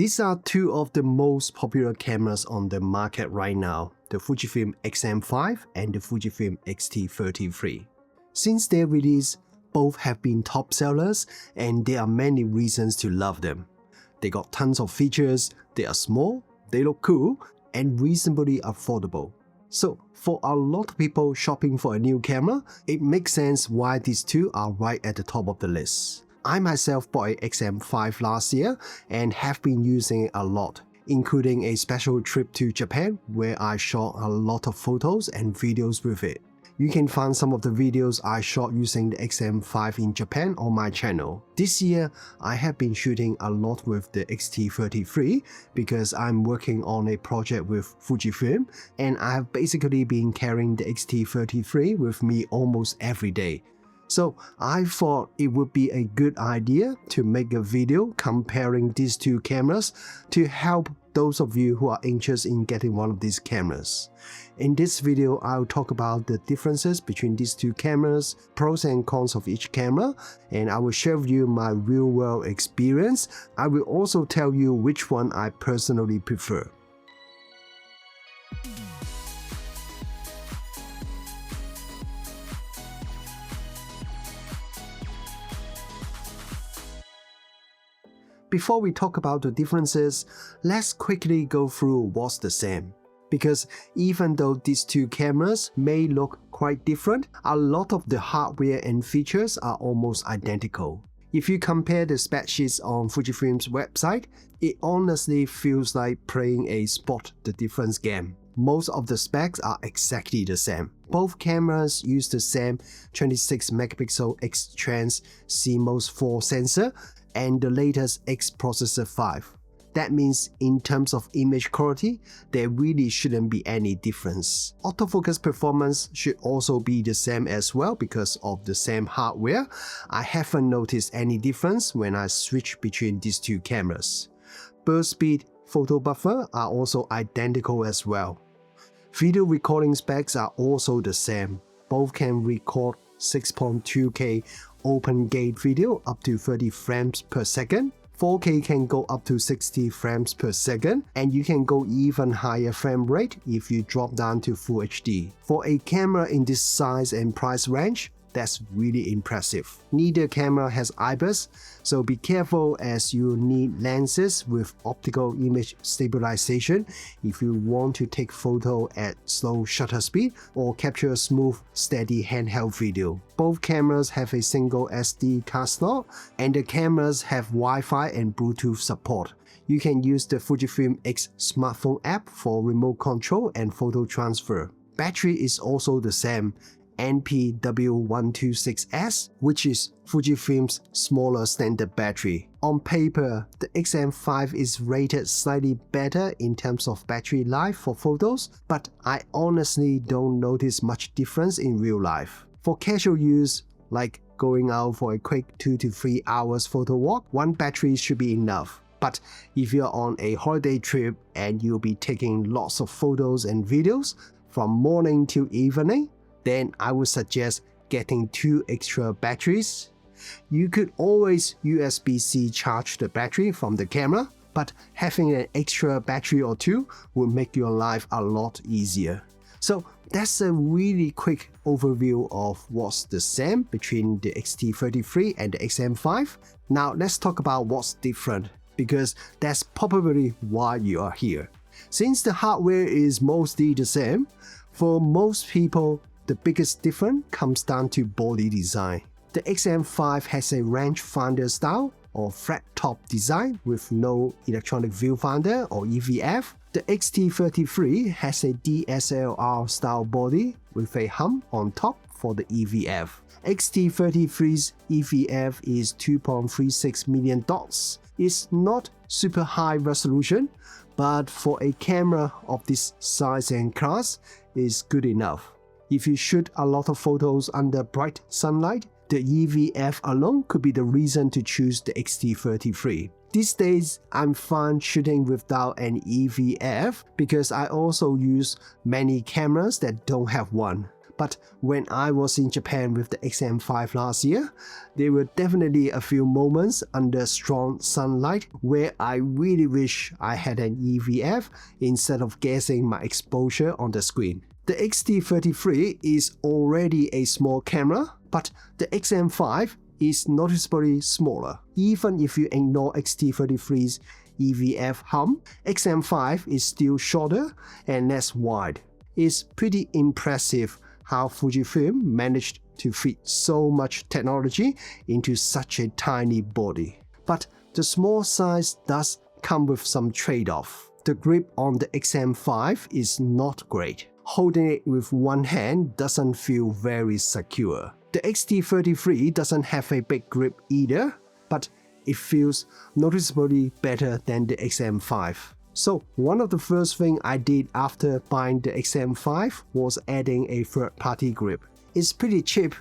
These are two of the most popular cameras on the market right now, the Fujifilm X-M5 and the Fujifilm X-T30 III. Since their release, both have been top sellers and there are many reasons to love them. They got tons of features, they are small, they look cool, and reasonably affordable. So for a lot of people shopping for a new camera, it makes sense why these two are right at the top of the list. I myself bought an X-M5 last year and have been using it a lot, including a special trip to Japan where I shot a lot of photos and videos with it. You can find some of the videos I shot using the X-M5 in Japan on my channel. This year, I have been shooting a lot with the X-T30 III because I'm working on a project with Fujifilm and I have basically been carrying the X-T30 III with me almost every day. So I thought it would be a good idea to make a video comparing these two cameras to help those of you who are interested in getting one of these cameras. In this video, I'll talk about the differences between these two cameras, pros and cons of each camera, and I will share with you my real-world experience. I will also tell you which one I personally prefer. Before we talk about the differences, let's quickly go through what's the same. Because even though these two cameras may look quite different, a lot of the hardware and features are almost identical. If you compare the spec sheets on Fujifilm's website, it honestly feels like playing a spot the difference game. Most of the specs are exactly the same. Both cameras use the same 26MP X-Trans CMOS 4 sensor and the latest X processor 5. That means in terms of image quality, there really shouldn't be any difference. Autofocus performance should also be the same as well because of the same hardware. I haven't noticed any difference when I switch between these two cameras. Burst speed, photo buffer are also identical as well. Video recording specs are also the same. Both can record 6.2K open gate video up to 30 frames per second. 4K can go up to 60 frames per second, and you can go even higher frame rate if you drop down to Full HD. For a camera in this size and price range, that's really impressive. Neither camera has IBIS, so be careful as you need lenses with optical image stabilization if you want to take photo at slow shutter speed or capture a smooth, steady handheld video. Both cameras have a single SD card slot, and the cameras have Wi-Fi and Bluetooth support. You can use the Fujifilm X smartphone app for remote control and photo transfer. Battery is also the same. NPW126S, which is Fujifilm's smaller standard battery. On paper, the X-M5 is rated slightly better in terms of battery life for photos, but I honestly don't notice much difference in real life. For casual use, like going out for a quick 2 to 3 hours photo walk, one battery should be enough. But if you're on a holiday trip and you'll be taking lots of photos and videos from morning till evening, then I would suggest getting 2 extra batteries. You could always USB-C charge the battery from the camera, but having an extra battery or 2 would make your life a lot easier. So that's a really quick overview of what's the same between the X-T30 III and the X-M5. Now let's talk about what's different, because that's probably why you are here. Since the hardware is mostly the same, for most people, the biggest difference comes down to body design. The X-M5 has a rangefinder style or flat top design with no electronic viewfinder or EVF. The X-T30 III has a DSLR style body with a hump on top for the EVF. X-T30 III's EVF is 2.36 million dots. It's not super high resolution, but for a camera of this size and class, it's good enough. If you shoot a lot of photos under bright sunlight, the EVF alone could be the reason to choose the X-T30 III. These days, I'm fine shooting without an EVF because I also use many cameras that don't have one. But when I was in Japan with the X-M5 last year, there were definitely a few moments under strong sunlight where I really wish I had an EVF instead of guessing my exposure on the screen. The X-T30 III is already a small camera, but the X-M5 is noticeably smaller. Even if you ignore X-T30 III's EVF hump, X-M5 is still shorter and less wide. It's pretty impressive how Fujifilm managed to fit so much technology into such a tiny body. But the small size does come with some trade-off. The grip on the X-M5 is not great. Holding it with one hand doesn't feel very secure. The X-T30 III doesn't have a big grip either, but it feels noticeably better than the X-M5. So one of the first things I did after buying the X-M5 was adding a third-party grip. It's pretty cheap,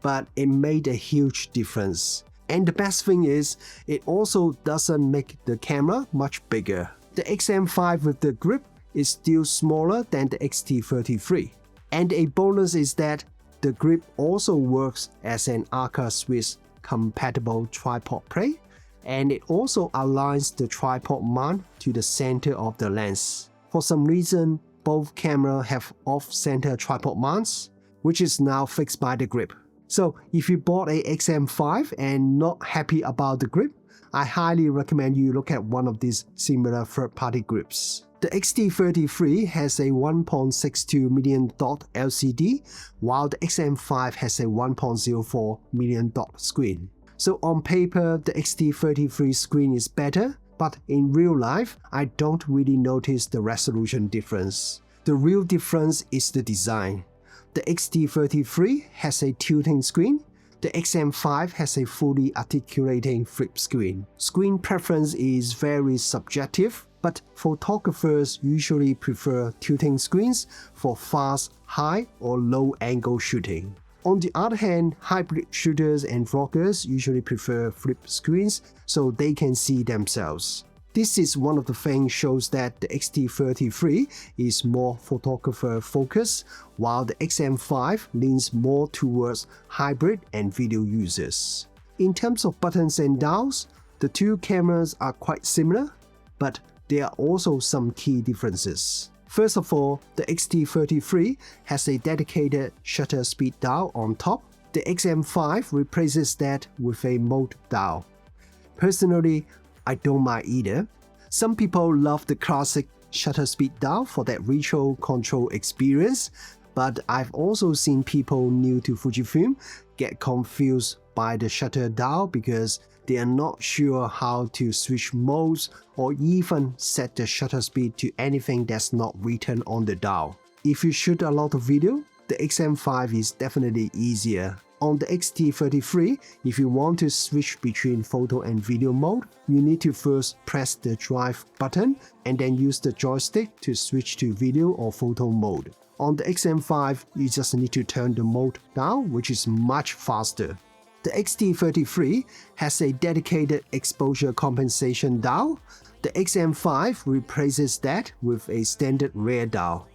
but it made a huge difference. And the best thing is, it also doesn't make the camera much bigger. The X-M5 with the grip is still smaller than the X-T30 III. And a bonus is that the grip also works as an Arca Swiss compatible tripod plate, and it also aligns the tripod mount to the center of the lens. For some reason, both cameras have off-center tripod mounts, which is now fixed by the grip. So if you bought a X-M5 and not happy about the grip, I highly recommend you look at one of these similar third-party grips. The X-T30 III has a 1.62 million dot LCD, while the X-M5 has a 1.04 million dot screen. So on paper, the X-T30 III screen is better, but in real life, I don't really notice the resolution difference. The real difference is the design. The X-T30 III has a tilting screen. The X-M5 has a fully articulating flip screen. Screen preference is very subjective, but photographers usually prefer tilting screens for fast, high, or low-angle shooting. On the other hand, hybrid shooters and vloggers usually prefer flip screens so they can see themselves. This is one of the things shows that the X-T30 III is more photographer-focused, while the X-M5 leans more towards hybrid and video users. In terms of buttons and dials, the two cameras are quite similar, but there are also some key differences. First of all, the X-T30 III has a dedicated shutter speed dial on top. The X-M5 replaces that with a mode dial. Personally, I don't mind either. Some people love the classic shutter speed dial for that retro control experience, but I've also seen people new to Fujifilm get confused by the shutter dial because they are not sure how to switch modes or even set the shutter speed to anything that's not written on the dial. If you shoot a lot of video, the X-M5 is definitely easier. On the X-T30 III, if you want to switch between photo and video mode, you need to first press the drive button and then use the joystick to switch to video or photo mode. On the X-M5, you just need to turn the mode down, which is much faster. The X-T30 III has a dedicated exposure compensation dial. The X-M5 replaces that with a standard rear dial.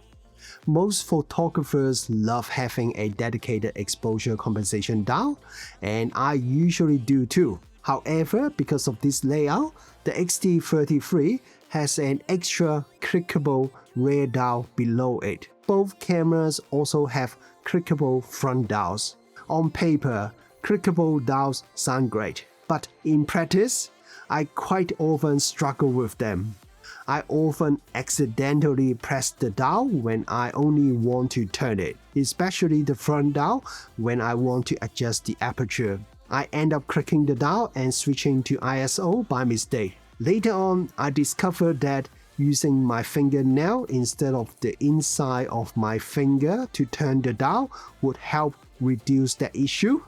Most photographers love having a dedicated exposure compensation dial, and I usually do too. However, because of this layout, the X-T30 III has an extra clickable rear dial below it. Both cameras also have clickable front dials. On paper, clickable dials sound great, but in practice, I quite often struggle with them. I often accidentally press the dial when I only want to turn it, especially the front dial when I want to adjust the aperture. I end up clicking the dial and switching to ISO by mistake. Later on, I discovered that using my fingernail instead of the inside of my finger to turn the dial would help reduce that issue.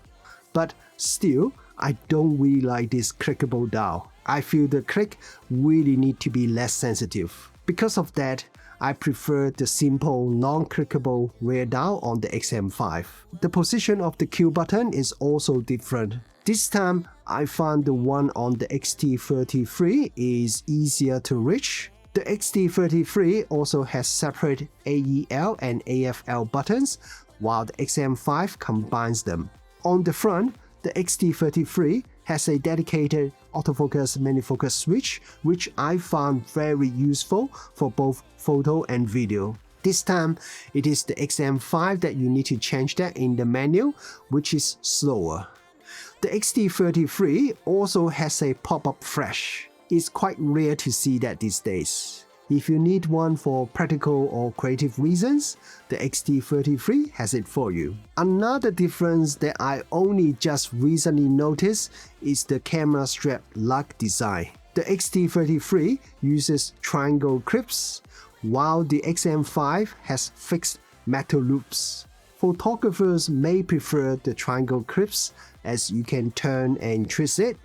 But still, I don't really like this clickable dial. I feel the click really need to be less sensitive. Because of that, I prefer the simple non-clickable rear dial on the X-M5. The position of the Q button is also different. This time, I found the one on the X-T30 III is easier to reach. The X-T30 III also has separate AEL and AFL buttons, while the X-M5 combines them. On the front, the X-T30 III has a dedicated autofocus manual-focus switch, which I found very useful for both photo and video. This time, it is the X-M5 that you need to change that in the menu, which is slower. The X-T30 III also has a pop-up flash. It's quite rare to see that these days. If you need one for practical or creative reasons, the X-T30 III has it for you. Another difference that I only just recently noticed is the camera strap lug design. The X-T30 III uses triangle clips, while the X-M5 has fixed metal loops. Photographers may prefer the triangle clips as you can turn and twist it,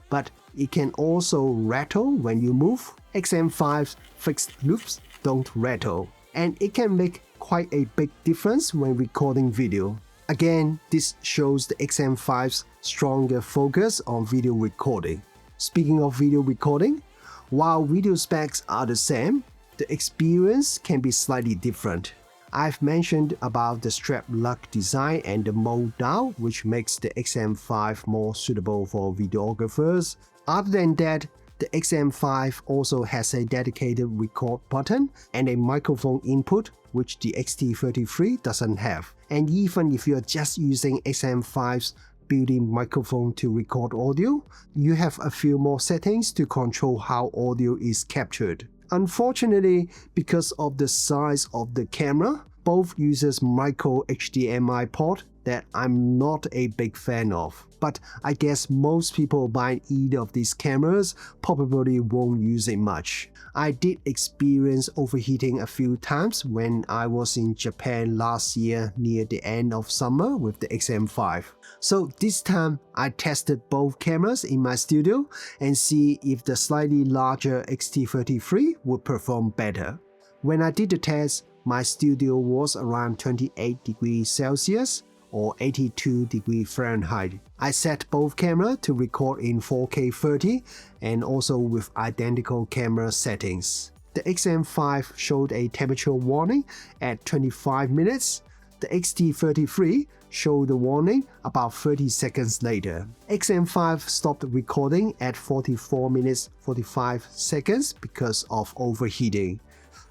but it can also rattle when you move. X-M5's fixed loops don't rattle, and it can make quite a big difference when recording video. Again, this shows the X-M5's stronger focus on video recording. Speaking of video recording, while video specs are the same, the experience can be slightly different. I've mentioned about the strap lug design and the mold down, which makes the X-M5 more suitable for videographers. Other than that, the X-M5 also has a dedicated record button and a microphone input, which the X-T30 III doesn't have. And even if you're just using X-M5's built-in microphone to record audio, you have a few more settings to control how audio is captured. Unfortunately, because of the size of the camera, both uses micro HDMI port that I'm not a big fan of. But I guess most people buying either of these cameras probably won't use it much. I did experience overheating a few times when I was in Japan last year near the end of summer with the X-M5. So this time I tested both cameras in my studio and see if the slightly larger X-T30 III would perform better. When I did the test, my studio was around 28 degrees Celsius or 82 degrees Fahrenheit. I set both cameras to record in 4K 30 and also with identical camera settings. The X-M5 showed a temperature warning at 25 minutes. The X-T30 III showed the warning about 30 seconds later. X-M5 stopped recording at 44 minutes 45 seconds because of overheating.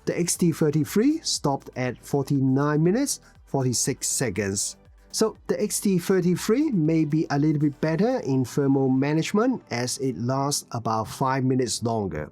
The X-T30 III stopped at 49 minutes 46 seconds. So the X-T30 III may be a little bit better in thermal management as it lasts about 5 minutes longer.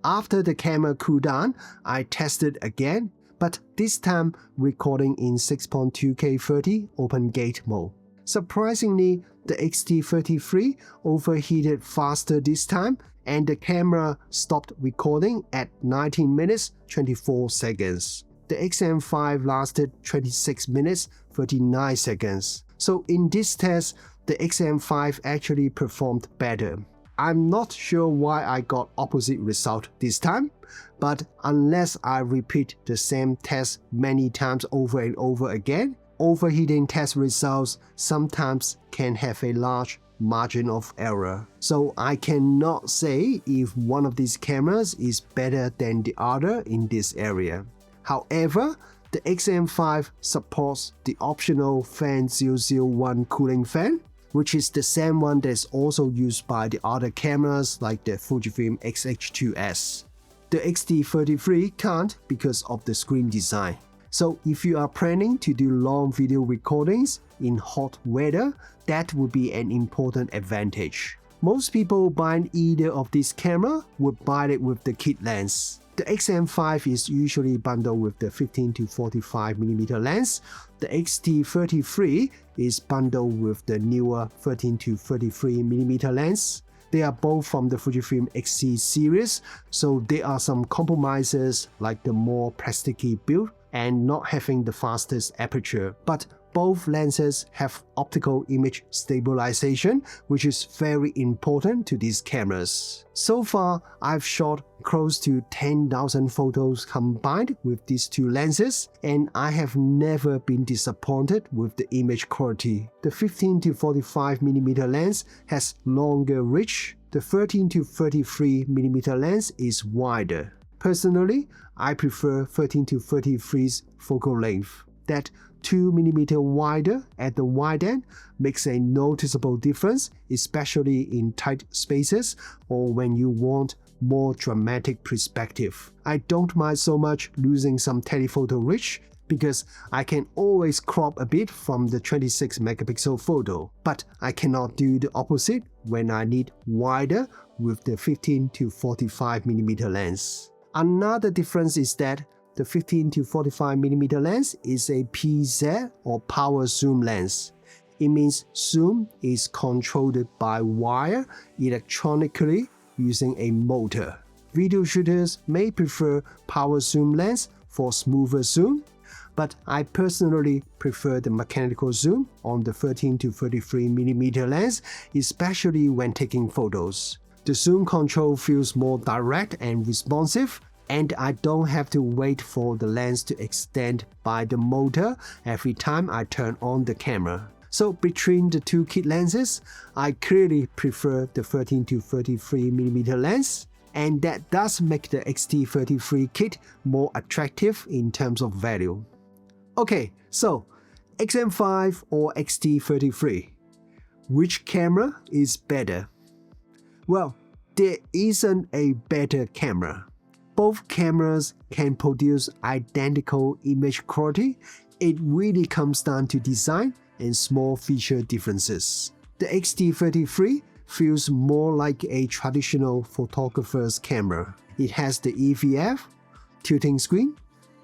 After the camera cooled down, I tested again, but this time recording in 6.2K 30 open gate mode. Surprisingly, the X-T30 III overheated faster this time, and the camera stopped recording at 19 minutes 24 seconds. The X-M5 lasted 26 minutes 39 seconds. So in this test, the X-M5 actually performed better. I'm not sure why I got opposite result this time, but unless I repeat the same test many times over and over again, overheating test results sometimes can have a large margin of error. So I cannot say if one of these cameras is better than the other in this area. However, the X-M5 supports the optional Fan 001 cooling fan, which is the same one that's also used by the other cameras like the Fujifilm X-H2S. The X-T30 III can't because of the screen design. So if you are planning to do long video recordings in hot weather, that would be an important advantage. Most people buying either of these cameras would buy it with the kit lens. The X-M5 is usually bundled with the 15 to 45mm lens. The X-T30 III is bundled with the newer 13 to 33mm lens. They are both from the Fujifilm X-C series, so there are some compromises like the more plasticky build and not having the fastest aperture, but both lenses have optical image stabilization, which is very important to these cameras. So far, I've shot close to 10,000 photos combined with these two lenses, and I have never been disappointed with the image quality. The 15 to 45mm lens has longer reach. The 13 to 33mm lens is wider. Personally, I prefer 13 to 33's focal length. That 2mm wider at the wide end makes a noticeable difference, especially in tight spaces or when you want more dramatic perspective. I don't mind so much losing some telephoto reach because I can always crop a bit from the 26 megapixel photo, but I cannot do the opposite when I need wider with the 15 to 45mm lens. Another difference is that the 15 to 45mm lens is a PZ or power zoom lens. It means zoom is controlled by wire electronically using a motor. Video shooters may prefer power zoom lens for smoother zoom, but I personally prefer the mechanical zoom on the 13 to 33mm lens, especially when taking photos. The zoom control feels more direct and responsive, and I don't have to wait for the lens to extend by the motor every time I turn on the camera. So between the two kit lenses, I clearly prefer the 13 to 33mm lens, and that does make the X-T30 III kit more attractive in terms of value. Okay, so X-M5 or X-T30 III, which camera is better? Well, there isn't a better camera. Both cameras can produce identical image quality. It really comes down to design and small feature differences. The X-T30 III feels more like a traditional photographer's camera. It has the EVF, tilting screen,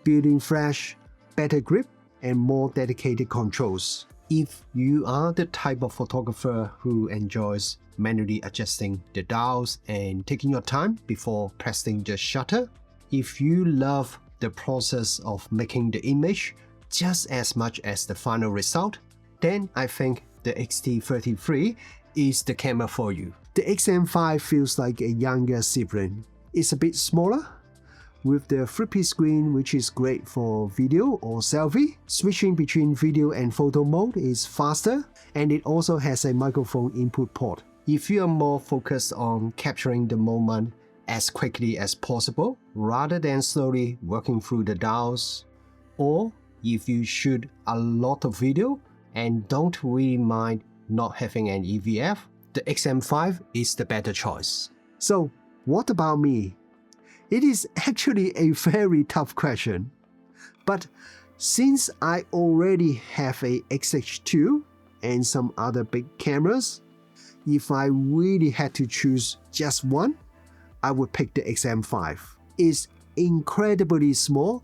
built-in flash, better grip, and more dedicated controls. If you are the type of photographer who enjoys manually adjusting the dials and taking your time before pressing the shutter, if you love the process of making the image just as much as the final result, then I think the X-T30 III is the camera for you. The X-M5 feels like a younger sibling. It's a bit smaller, with the flippy screen, which is great for video or selfie. Switching between video and photo mode is faster, and it also has a microphone input port. If you are more focused on capturing the moment as quickly as possible, rather than slowly working through the dials, or if you shoot a lot of video and don't really mind not having an EVF, the X-M5 is the better choice. So, what about me? It is actually a very tough question. But since I already have a XH2 and some other big cameras, if I really had to choose just one, I would pick the X-M5. It's incredibly small,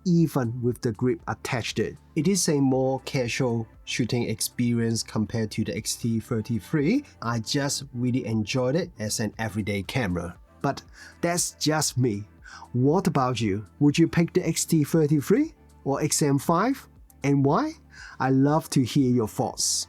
even with the grip attached to it. It is a more casual shooting experience compared to the X-T30 III. I just really enjoyed it as an everyday camera. But that's just me. What about you? Would you pick the X-T30 III or X-M5? And why? I love to hear your thoughts.